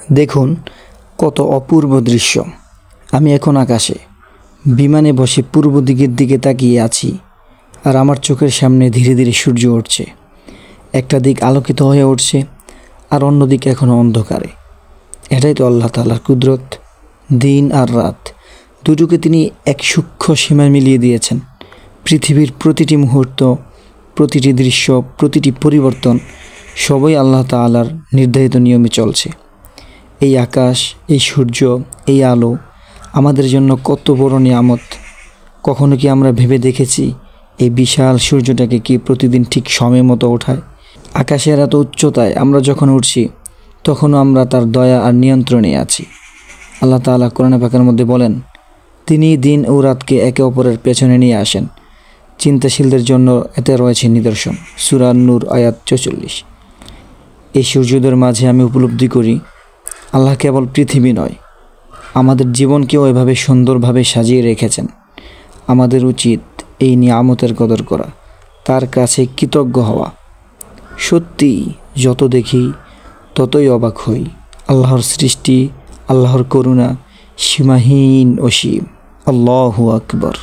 দেখুন কত অপূর্ব দৃশ্য। আমি এখন আকাশে বিমানে বসে পূর্ব দিকের দিকে তাকিয়ে আছি, আর আমার চোখের সামনে ধীরে ধীরে সূর্য উঠছে। একটা দিক আলোকিত হয়ে উঠছে, আর অন্য দিক এখনও অন্ধকারে। এটাই তো আল্লাহ তাআলার কুদরত। দিন আর রাত দুটোকে তিনি এক সূক্ষ্ম সীমায় মিলিয়ে দিয়েছেন। পৃথিবীর প্রতিটি মুহূর্ত, প্রতিটি দৃশ্য, প্রতিটি পরিবর্তন সবই আল্লাহ তাআলার নির্ধারিত নিয়মে চলছে। এই আকাশ, এই সূর্য, এই আলো আমাদের জন্য কত বড় নিয়ামত। কখনো কি আমরা ভেবে দেখেছি এই বিশাল সূর্যটাকে কি প্রতিদিন ঠিক সময় মতো ওঠায়? আকাশের এত উচ্চতায় আমরা যখন উঠছি তখনও আমরা তার দয়া আর নিয়ন্ত্রণে আছি। আল্লাহ তাআলা কোরআনে পাকের মধ্যে বলেন, তিনি দিন ও রাতকে একে অপরের পেছনে নিয়ে আসেন। চিন্তাশীলদের জন্য এতে রয়েছে নিদর্শন। সূরা নূর আয়াত ৪৪। এই সূর্যোদয়ের মাঝে আমি উপলব্ধি করি আল্লাহ কেবল পৃথিবী নয়, আমাদের জীবনকেও এভাবে সুন্দরভাবে সাজিয়ে রেখেছেন। আমাদের উচিত এই নিয়ামতের কদর করা, তার কাছে কৃতজ্ঞ হওয়া। সত্যি যত দেখি ততই অবাক হই। আল্লাহর সৃষ্টি, আল্লাহর করুণা সীমাহীন অসীম। আল্লাহু আকবার।